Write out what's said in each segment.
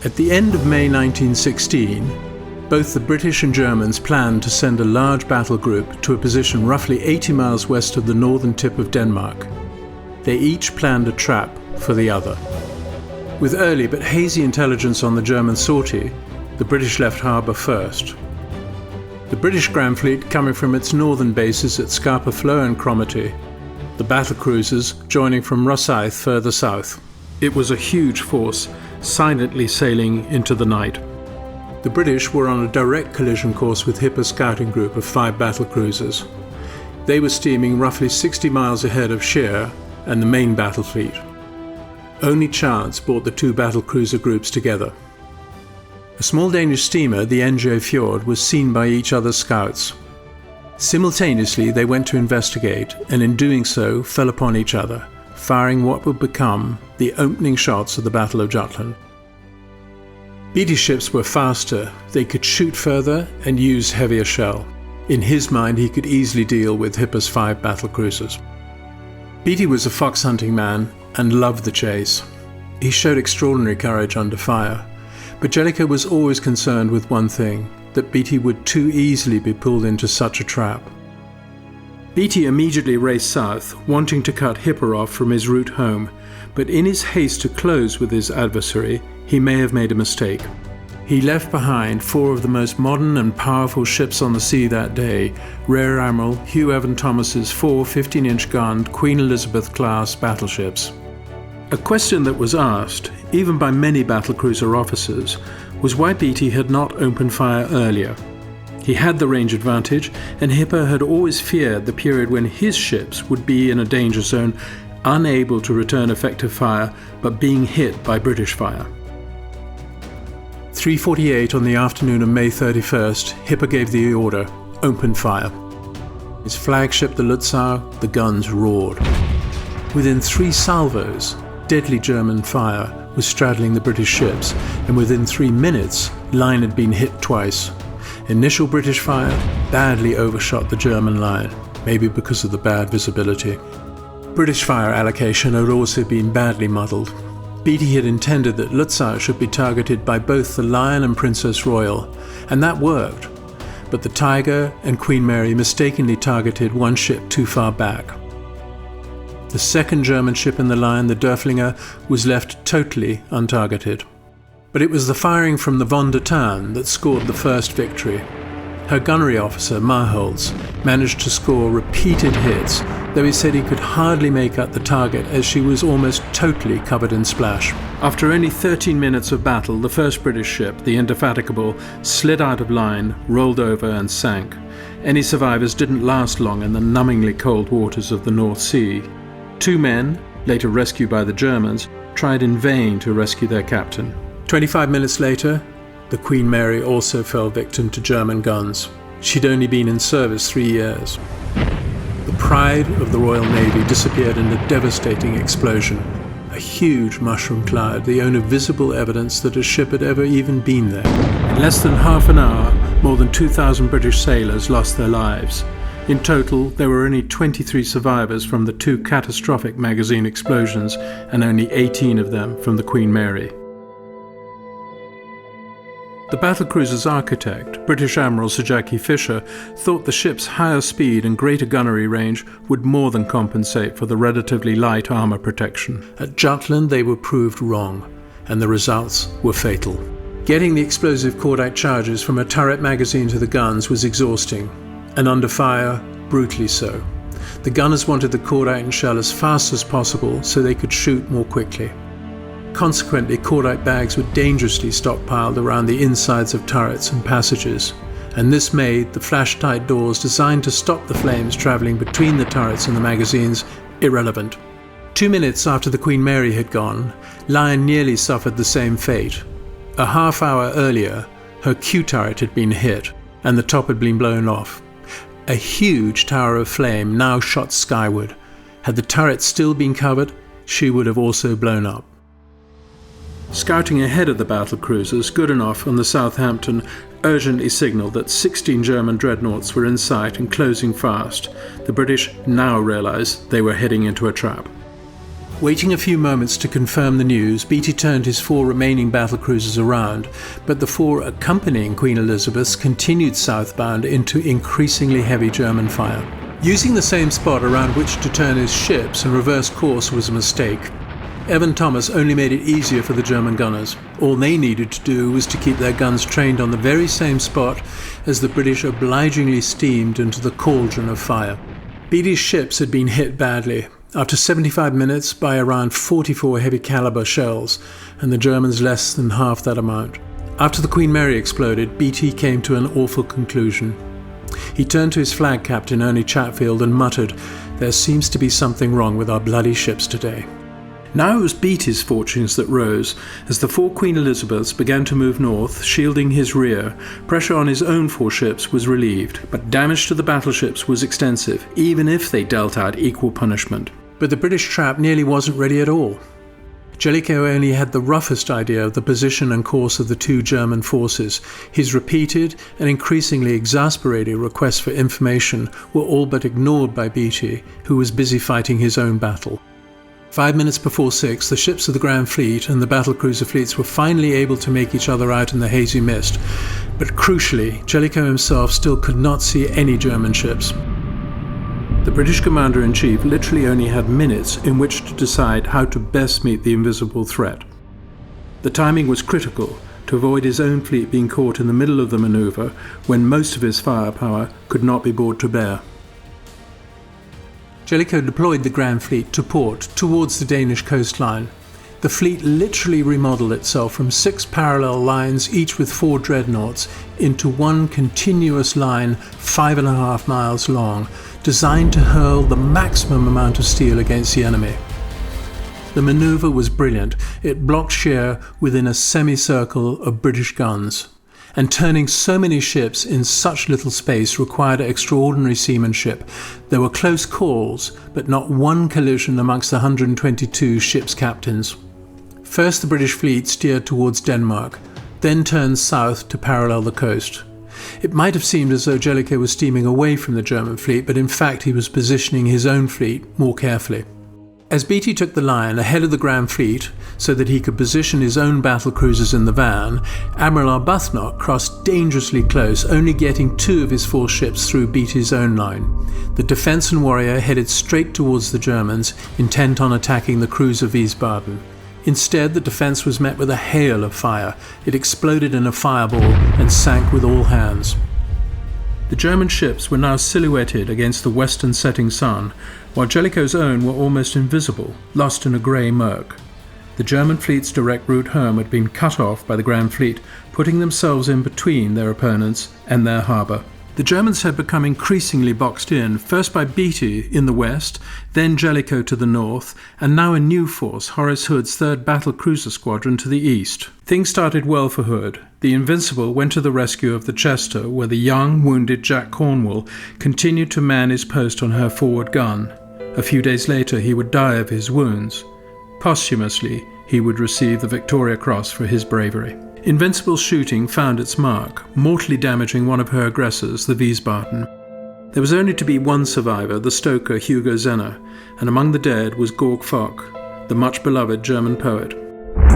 At the end of May 1916, both the British and Germans planned to send a large battle group to a position roughly 80 miles west of the northern tip of Denmark. They each planned a trap for the other. With early but hazy intelligence on the German sortie, the British left harbour first. The British Grand Fleet coming from its northern bases at Scapa Flow and Cromarty, the battlecruisers joining from Rosyth further south. It was a huge force, silently sailing into the night. The British were on a direct collision course with Hipper's scouting group of 5 battlecruisers. They were steaming roughly 60 miles ahead of Scheer and the main battle fleet. Only chance brought the 2 battlecruiser groups together. A small Danish steamer, the NJ Fjord, was seen by each other's scouts. Simultaneously, they went to investigate, and in doing so, fell upon each other, firing what would become the opening shots of the Battle of Jutland. Beatty's ships were faster, they could shoot further and use heavier shell. In his mind, he could easily deal with Hipper's 5 battlecruisers. Beatty was a fox-hunting man and loved the chase. He showed extraordinary courage under fire, but Jellicoe was always concerned with one thing, that Beatty would too easily be pulled into such a trap. Beatty immediately raced south, wanting to cut Hipper off from his route home, but in his haste to close with his adversary, he may have made a mistake. He left behind 4 of the most modern and powerful ships on the sea that day, Rear Admiral Hugh Evan Thomas's 4 15-inch gunned Queen Elizabeth-class battleships. A question that was asked, even by many battlecruiser officers, was why Beatty had not opened fire earlier. He had the range advantage, and Hipper had always feared the period when his ships would be in a danger zone, unable to return effective fire, but being hit by British fire. 3:48 on the afternoon of May 31st, Hipper gave the order, open fire. His flagship, the Lützow, the guns roared. Within 3 salvos, deadly German fire was straddling the British ships, and within 3 minutes, line had been hit twice. Initial British fire badly overshot the German line, maybe because of the bad visibility. British fire allocation had also been badly muddled. Beatty had intended that Lützow should be targeted by both the Lion and Princess Royal, and that worked. But the Tiger and Queen Mary mistakenly targeted one ship too far back. The second German ship in the line, the Derfflinger, was left totally untargeted. But it was the firing from the Von der Tann that scored the first victory. Her gunnery officer, Marholz, managed to score repeated hits, though he said he could hardly make out the target as she was almost totally covered in splash. After only 13 minutes of battle, the first British ship, the Indefatigable, slid out of line, rolled over and sank. Any survivors didn't last long in the numbingly cold waters of the North Sea. 2 men, later rescued by the Germans, tried in vain to rescue their captain. 25 minutes later, the Queen Mary also fell victim to German guns. She'd only been in service 3 years. The pride of the Royal Navy disappeared in a devastating explosion. A huge mushroom cloud, the only visible evidence that a ship had ever even been there. In less than half an hour, more than 2,000 British sailors lost their lives. In total, there were only 23 survivors from the 2 catastrophic magazine explosions, and only 18 of them from the Queen Mary. The battlecruiser's architect, British Admiral Sir Jackie Fisher, thought the ship's higher speed and greater gunnery range would more than compensate for the relatively light armour protection. At Jutland they were proved wrong, and the results were fatal. Getting the explosive cordite charges from a turret magazine to the guns was exhausting, and under fire, brutally so. The gunners wanted the cordite and shell as fast as possible so they could shoot more quickly. Consequently, cordite bags were dangerously stockpiled around the insides of turrets and passages, and this made the flash-tight doors designed to stop the flames travelling between the turrets and the magazines irrelevant. 2 minutes after the Queen Mary had gone, Lion nearly suffered the same fate. A half hour earlier, her Q turret had been hit, and the top had been blown off. A huge tower of flame now shot skyward. Had the turret still been covered, she would have also blown up. Scouting ahead of the battlecruisers, Goodenough on the Southampton urgently signalled that 16 German dreadnoughts were in sight and closing fast. The British now realised they were heading into a trap. Waiting a few moments to confirm the news, Beatty turned his 4 remaining battlecruisers around, but the 4 accompanying Queen Elizabeths continued southbound into increasingly heavy German fire. Using the same spot around which to turn his ships and reverse course was a mistake. Evan Thomas only made it easier for the German gunners. All they needed to do was to keep their guns trained on the very same spot as the British obligingly steamed into the cauldron of fire. Beatty's ships had been hit badly, after 75 minutes by around 44 heavy calibre shells, and the Germans less than half that amount. After the Queen Mary exploded, Beatty came to an awful conclusion. He turned to his flag captain, Ernie Chatfield, and muttered, "There seems to be something wrong with our bloody ships today." Now it was Beatty's fortunes that rose. As the 4 Queen Elizabeths began to move north, shielding his rear, pressure on his own 4 ships was relieved, but damage to the battleships was extensive, even if they dealt out equal punishment. But the British trap nearly wasn't ready at all. Jellicoe only had the roughest idea of the position and course of the 2 German forces. His repeated and increasingly exasperating requests for information were all but ignored by Beatty, who was busy fighting his own battle. 5 minutes before 6, the ships of the Grand Fleet and the battlecruiser fleets were finally able to make each other out in the hazy mist. But crucially, Jellicoe himself still could not see any German ships. The British Commander-in-Chief literally only had minutes in which to decide how to best meet the invisible threat. The timing was critical to avoid his own fleet being caught in the middle of the manoeuvre when most of his firepower could not be brought to bear. Jellicoe deployed the Grand Fleet to port towards the Danish coastline. The fleet literally remodeled itself from 6 parallel lines, each with 4 dreadnoughts, into one continuous line 5.5 miles long, designed to hurl the maximum amount of steel against the enemy. The manoeuvre was brilliant. It blocked Scheer within a semicircle of British guns. And turning so many ships in such little space required extraordinary seamanship. There were close calls, but not one collision amongst the 122 ships' captains. First, the British fleet steered towards Denmark, then turned south to parallel the coast. It might have seemed as though Jellicoe was steaming away from the German fleet, but in fact he was positioning his own fleet more carefully. As Beatty took the line ahead of the Grand Fleet so that he could position his own battlecruisers in the van, Admiral Arbuthnot crossed dangerously close, only getting 2 of his 4 ships through Beatty's own line. The Defence and Warrior headed straight towards the Germans, intent on attacking the cruiser Wiesbaden. Instead, the defence was met with a hail of fire. It exploded in a fireball and sank with all hands. The German ships were now silhouetted against the western setting sun, while Jellicoe's own were almost invisible, lost in a grey murk. The German fleet's direct route home had been cut off by the Grand Fleet, putting themselves in between their opponents and their harbour. The Germans had become increasingly boxed in, first by Beatty in the west, then Jellicoe to the north, and now a new force, Horace Hood's 3rd Battlecruiser Squadron, to the east. Things started well for Hood. The Invincible went to the rescue of the Chester, where the young, wounded Jack Cornwall continued to man his post on her forward gun. A few days later he would die of his wounds. Posthumously, he would receive the Victoria Cross for his bravery. Invincible's shooting found its mark, mortally damaging one of her aggressors, the Wiesbaden. There was only to be one survivor, the stoker Hugo Zenner, and among the dead was Georg Fock, the much-beloved German poet.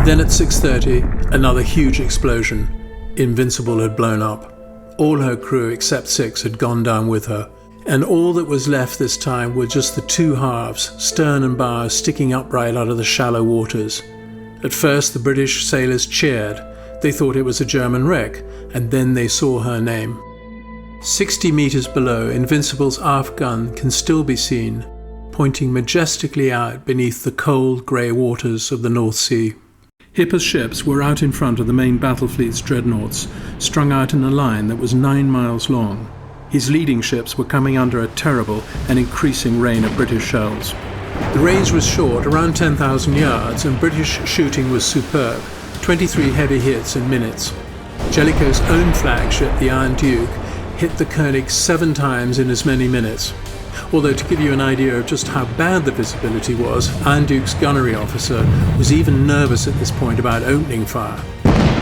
Then at 6:30, another huge explosion. Invincible had blown up. All her crew, except 6, had gone down with her, and all that was left this time were just the 2 halves, stern and bows, sticking upright out of the shallow waters. At first the British sailors cheered. They thought it was a German wreck, and then they saw her name. 60 meters below, Invincible's aft gun can still be seen, pointing majestically out beneath the cold grey waters of the North Sea. Hipper's ships were out in front of the main battle fleet's dreadnoughts, strung out in a line that was 9 miles long. His leading ships were coming under a terrible and increasing rain of British shells. The range was short, around 10,000 yards, and British shooting was superb. 23 heavy hits in minutes. Jellicoe's own flagship, the Iron Duke, hit the König 7 times in as many minutes. Although, to give you an idea of just how bad the visibility was, Iron Duke's gunnery officer was even nervous at this point about opening fire.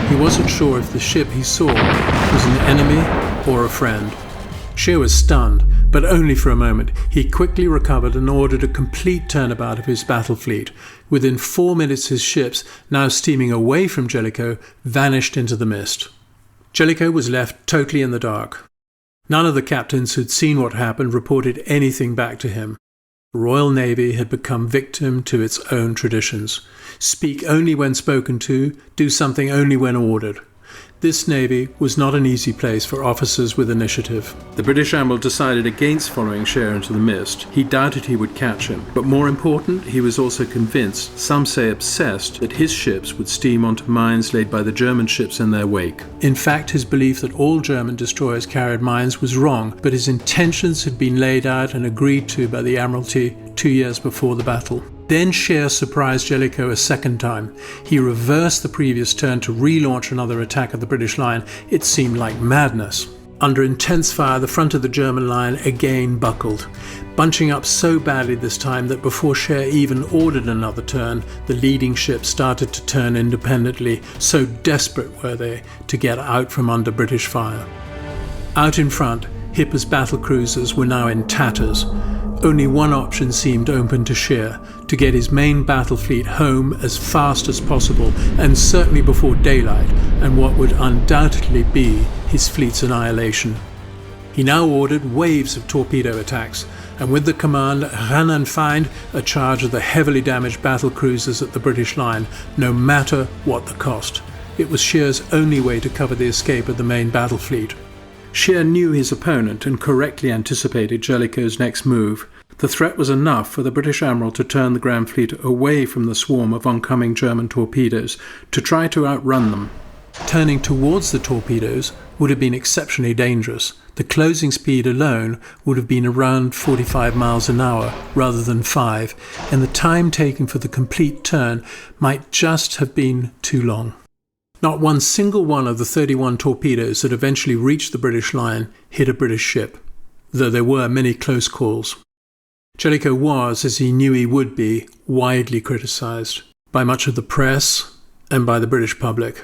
He wasn't sure if the ship he saw was an enemy or a friend. Scheer was stunned, but only for a moment. He quickly recovered and ordered a complete turnabout of his battle fleet. Within 4 minutes his ships, now steaming away from Jellicoe, vanished into the mist. Jellicoe was left totally in the dark. None of the captains who'd seen what happened reported anything back to him. The Royal Navy had become victim to its own traditions. Speak only when spoken to, do something only when ordered. This navy was not an easy place for officers with initiative. The British Admiral decided against following Scheer into the mist. He doubted he would catch him. But more important, he was also convinced, some say obsessed, that his ships would steam onto mines laid by the German ships in their wake. In fact, his belief that all German destroyers carried mines was wrong, but his intentions had been laid out and agreed to by the Admiralty 2 years before the battle. Then Scheer surprised Jellicoe a second time. He reversed the previous turn to relaunch another attack of the British line. It seemed like madness. Under intense fire, the front of the German line again buckled, bunching up so badly this time that before Scheer even ordered another turn, the leading ships started to turn independently, so desperate were they to get out from under British fire. Out in front, Hipper's battlecruisers were now in tatters. Only one option seemed open to Scheer: to get his main battle fleet home as fast as possible, and certainly before daylight, and what would undoubtedly be his fleet's annihilation. He now ordered waves of torpedo attacks, and with the command "Ran and find" a charge of the heavily damaged battlecruisers at the British line, no matter what the cost. It was Scheer's only way to cover the escape of the main battle fleet. Scheer knew his opponent and correctly anticipated Jellicoe's next move. The threat was enough for the British Admiral to turn the Grand Fleet away from the swarm of oncoming German torpedoes to try to outrun them. Turning towards the torpedoes would have been exceptionally dangerous. The closing speed alone would have been around 45 miles an hour rather than 5, and the time taken for the complete turn might just have been too long. Not one single one of the 31 torpedoes that eventually reached the British line hit a British ship, though there were many close calls. Jellicoe was, as he knew he would be, widely criticised by much of the press and by the British public,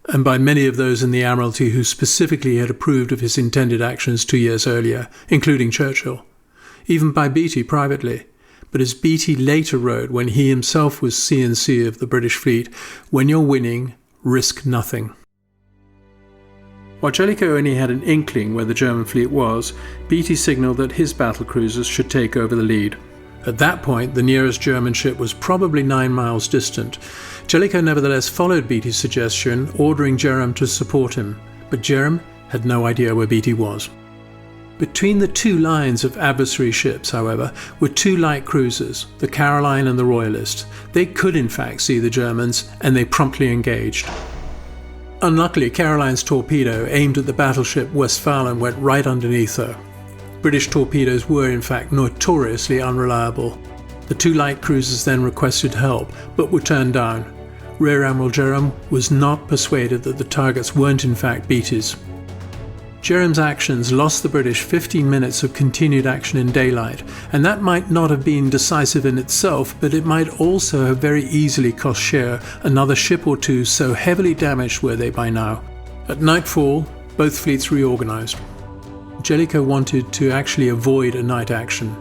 and by many of those in the Admiralty who specifically had approved of his intended actions 2 years earlier, including Churchill, even by Beatty privately. But as Beatty later wrote when he himself was C&C of the British fleet, "When you're winning, risk nothing." While Jellicoe only had an inkling where the German fleet was, Beatty signalled that his battlecruisers should take over the lead. At that point, the nearest German ship was probably 9 miles distant. Jellicoe nevertheless followed Beatty's suggestion, ordering Jerram to support him, but Jerram had no idea where Beatty was. Between the two lines of adversary ships, however, were 2 light cruisers, the Caroline and the Royalist. They could in fact see the Germans, and they promptly engaged. Unluckily, Caroline's torpedo aimed at the battleship Westphalen went right underneath her. British torpedoes were in fact notoriously unreliable. The 2 light cruisers then requested help, but were turned down. Rear Admiral Jerram was not persuaded that the targets weren't in fact Beatty's. Jerram's actions lost the British 15 minutes of continued action in daylight, and that might not have been decisive in itself, but it might also have very easily cost Scheer another ship or 2, so heavily damaged were they by now. At nightfall, both fleets reorganised. Jellicoe wanted to actually avoid a night action.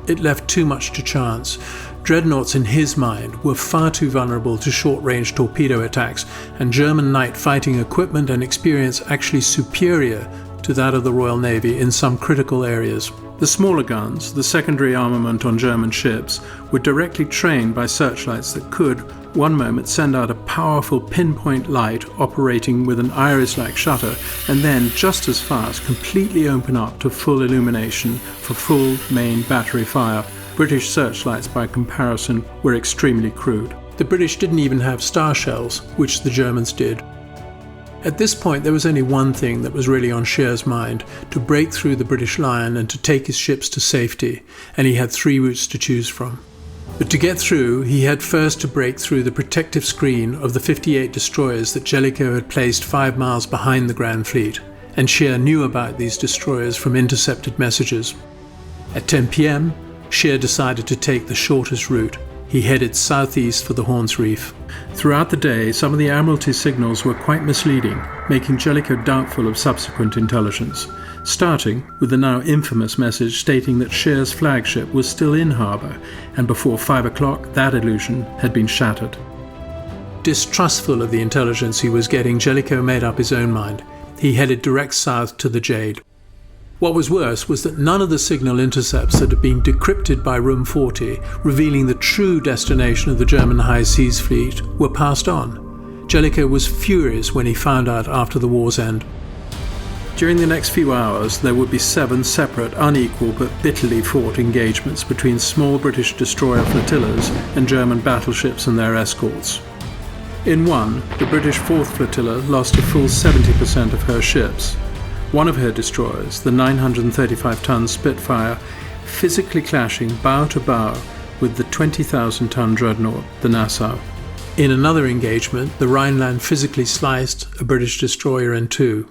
It left too much to chance. Dreadnoughts in his mind were far too vulnerable to short-range torpedo attacks, and German night fighting equipment and experience actually superior to that of the Royal Navy in some critical areas. The smaller guns, the secondary armament on German ships, were directly trained by searchlights that could, one moment, send out a powerful pinpoint light operating with an iris-like shutter, and then, just as fast, completely open up to full illumination for full main battery fire. British searchlights, by comparison, were extremely crude. The British didn't even have star shells, which the Germans did. At this point, there was only one thing that was really on Scheer's mind: to break through the British line and to take his ships to safety, and he had 3 routes to choose from. But to get through, he had first to break through the protective screen of the 58 destroyers that Jellicoe had placed 5 miles behind the Grand Fleet, and Scheer knew about these destroyers from intercepted messages. At 10 p.m, Scheer decided to take the shortest route. he headed southeast for the Horns Reef. Throughout the day, some of the Admiralty signals were quite misleading, making Jellicoe doubtful of subsequent intelligence, starting with the now infamous message stating that Scheer's flagship was still in harbour, and before 5 o'clock that illusion had been shattered. Distrustful of the intelligence he was getting, Jellicoe made up his own mind. He headed direct south to the Jade. What was worse was that none of the signal intercepts that had been decrypted by Room 40, revealing the true destination of the German High Seas Fleet, were passed on. Jellicoe was furious when he found out after the war's end. During the next few hours, there would be 7 separate, unequal but bitterly fought engagements between small British destroyer flotillas and German battleships and their escorts. In one, the British 4th Flotilla lost a full 70% of her ships. One of her destroyers, the 935-ton Spitfire, physically clashing bow to bow with the 20,000-ton dreadnought, the Nassau. In another engagement, the Rhineland physically sliced a British destroyer in two.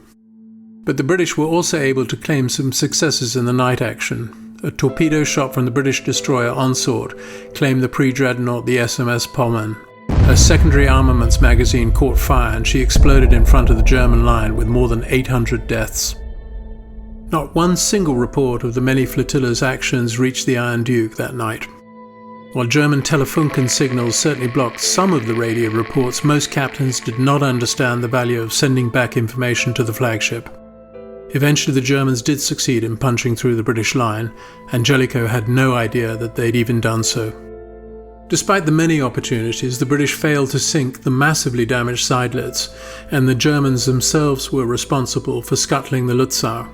But the British were also able to claim some successes in the night action. A torpedo shot from the British destroyer Onslaught claimed the pre-dreadnought, the SMS Pommern. Her secondary armaments magazine caught fire and she exploded in front of the German line with more than 800 deaths. Not one single report of the many flotillas' actions reached the Iron Duke that night. While German Telefunken signals certainly blocked some of the radio reports, most captains did not understand the value of sending back information to the flagship. Eventually the Germans did succeed in punching through the British line, and Jellicoe had no idea that they'd even done so. Despite the many opportunities, the British failed to sink the massively damaged Seydlitz, and the Germans themselves were responsible for scuttling the Lützow.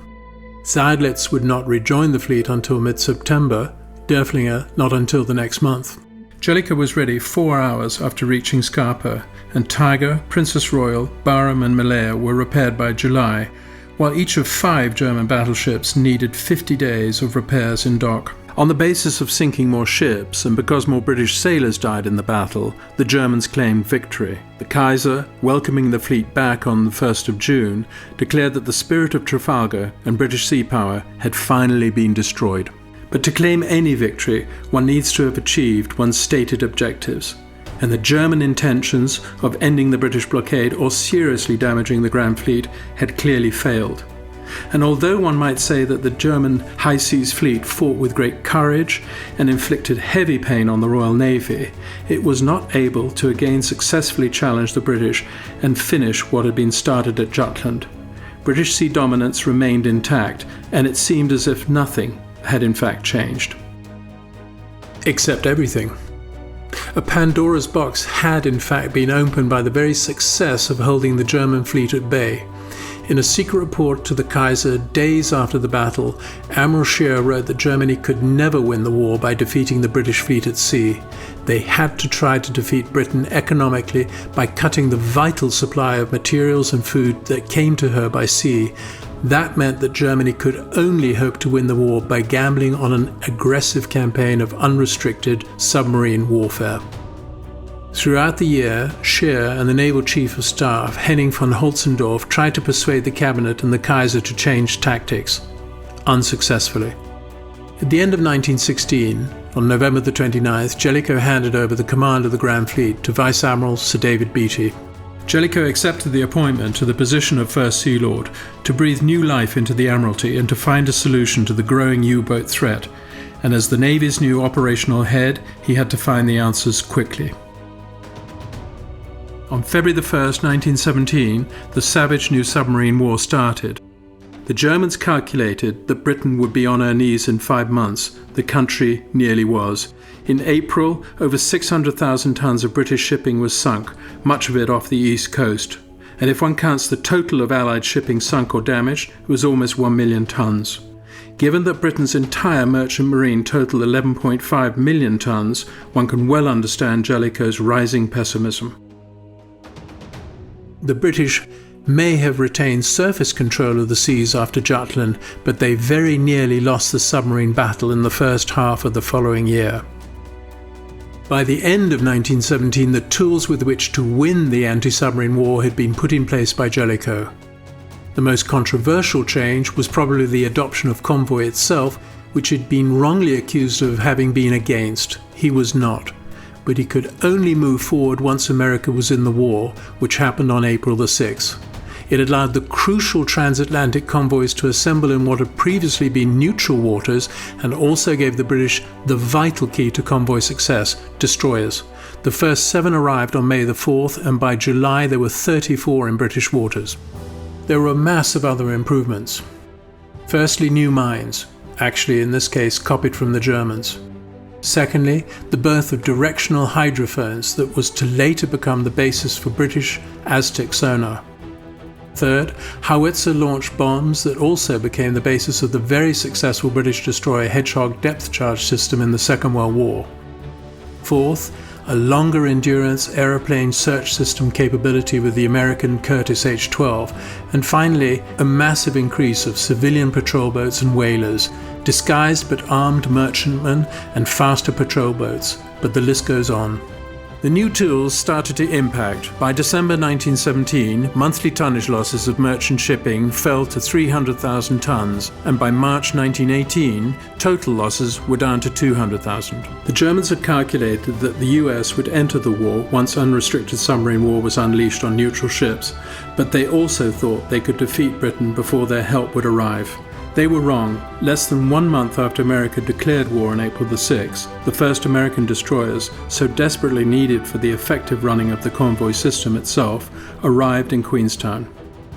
Seydlitz would not rejoin the fleet until mid-September, Derfflinger not until the next month. Jellicoe was ready 4 hours after reaching Scapa, and Tiger, Princess Royal, Barham and Malaya were repaired by July, while each of 5 German battleships needed 50 days of repairs in dock. On the basis of sinking more ships, and because more British sailors died in the battle, the Germans claimed victory. The Kaiser, welcoming the fleet back on the 1st of June, declared that the spirit of Trafalgar and British sea power had finally been destroyed. But to claim any victory, one needs to have achieved one's stated objectives, and the German intentions of ending the British blockade or seriously damaging the Grand Fleet had clearly failed. And although one might say that the German High Seas Fleet fought with great courage and inflicted heavy pain on the Royal Navy, it was not able to again successfully challenge the British and finish what had been started at Jutland. British sea dominance remained intact, and it seemed as if nothing had in fact changed. Except everything. A Pandora's box had in fact been opened by the very success of holding the German fleet at bay. In a secret report to the Kaiser days after the battle, Admiral Scheer wrote that Germany could never win the war by defeating the British fleet at sea. They had to try to defeat Britain economically by cutting the vital supply of materials and food that came to her by sea. That meant that Germany could only hope to win the war by gambling on an aggressive campaign of unrestricted submarine warfare. Throughout the year, Scheer and the Naval Chief of Staff, Henning von Holzendorf, tried to persuade the cabinet and the Kaiser to change tactics, unsuccessfully. At the end of 1916, on November the 29th, Jellicoe handed over the command of the Grand Fleet to Vice Admiral Sir David Beatty. Jellicoe accepted the appointment to the position of First Sea Lord to breathe new life into the Admiralty and to find a solution to the growing U-boat threat, and as the Navy's new operational head, he had to find the answers quickly. On February 1, 1917, the savage new submarine war started. The Germans calculated that Britain would be on her knees in 5 months. The country nearly was. In April, over 600,000 tons of British shipping was sunk, much of it off the east coast. And if one counts the total of Allied shipping sunk or damaged, it was almost 1 million tons. Given that Britain's entire merchant marine totaled 11.5 million tons, one can well understand Jellicoe's rising pessimism. The British may have retained surface control of the seas after Jutland, but they very nearly lost the submarine battle in the first half of the following year. By the end of 1917, the tools with which to win the anti-submarine war had been put in place by Jellicoe. The most controversial change was probably the adoption of convoy itself, which had been wrongly accused of having been against. He was not. but he could only move forward once America was in the war, which happened on April the 6th. It allowed the crucial transatlantic convoys to assemble in what had previously been neutral waters, and also gave the British the vital key to convoy success: destroyers. The first 7 arrived on May the 4th, and by July there were 34 in British waters. There were a mass of other improvements. Firstly, new mines, actually in this case copied from the Germans. Secondly, the birth of directional hydrophones that was to later become the basis for British Aztec sonar. Third, howitzer-launched bombs that also became the basis of the very successful British destroyer Hedgehog depth charge system in the Second World War. Fourth, a longer endurance aeroplane search system capability with the American Curtiss H-12, and finally, a massive increase of civilian patrol boats and whalers, disguised but armed merchantmen and faster patrol boats, but the list goes on. The new tools started to impact. By December 1917, monthly tonnage losses of merchant shipping fell to 300,000 tons, and by March 1918, total losses were down to 200,000. The Germans had calculated that the US would enter the war once unrestricted submarine war was unleashed on neutral ships, but they also thought they could defeat Britain before their help would arrive. They were wrong. Less than 1 month after America declared war on April the 6th, the first American destroyers, so desperately needed for the effective running of the convoy system itself, arrived in Queenstown.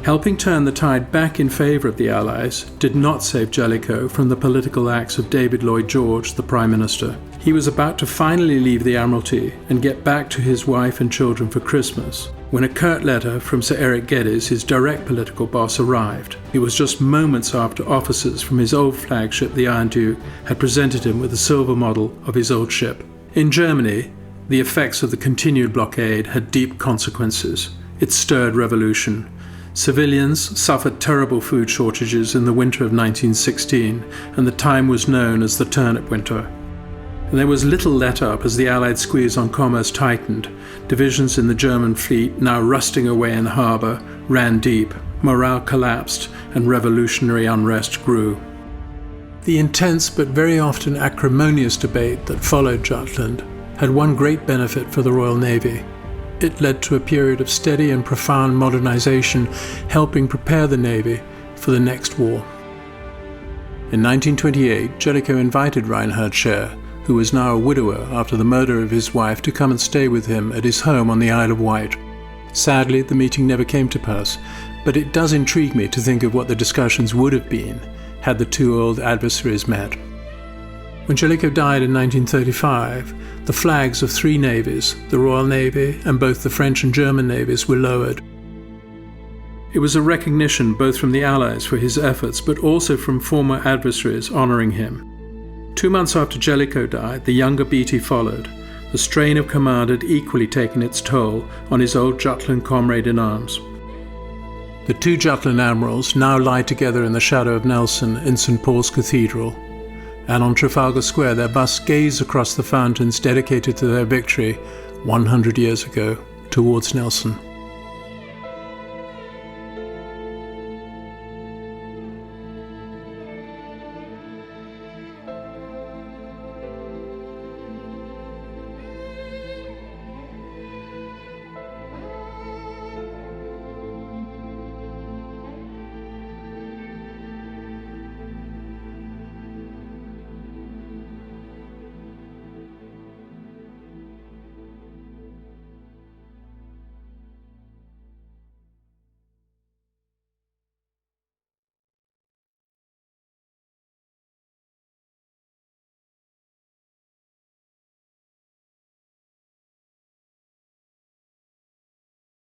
Helping turn the tide back in favour of the Allies did not save Jellicoe from the political acts of David Lloyd George, the Prime Minister. He was about to finally leave the Admiralty and get back to his wife and children for Christmas, when a curt letter from Sir Eric Geddes, his direct political boss, arrived. It was just moments after officers from his old flagship, the Iron Duke, had presented him with a silver model of his old ship. In Germany, the effects of the continued blockade had deep consequences. It stirred revolution. Civilians suffered terrible food shortages in the winter of 1916, and the time was known as the Turnip Winter. And there was little let up as the Allied squeeze on commerce tightened. Divisions in the German fleet, now rusting away in the harbour, ran deep. Morale collapsed, and revolutionary unrest grew. The intense but very often acrimonious debate that followed Jutland had one great benefit for the Royal Navy. It led to a period of steady and profound modernisation, helping prepare the Navy for the next war. In 1928, Jellicoe invited Reinhard Scheer, who was now a widower after the murder of his wife, to come and stay with him at his home on the Isle of Wight. Sadly, the meeting never came to pass, but it does intrigue me to think of what the discussions would have been had the two old adversaries met. When Jellicoe died in 1935, the flags of 3 navies, the Royal Navy and both the French and German navies, were lowered. It was a recognition both from the Allies for his efforts, but also from former adversaries honouring him. 2 months after Jellicoe died, the younger Beatty followed. The strain of command had equally taken its toll on his old Jutland comrade-in-arms. The 2 Jutland admirals now lie together in the shadow of Nelson in St. Paul's Cathedral, and on Trafalgar Square their busts gaze across the fountains dedicated to their victory 100 years ago towards Nelson.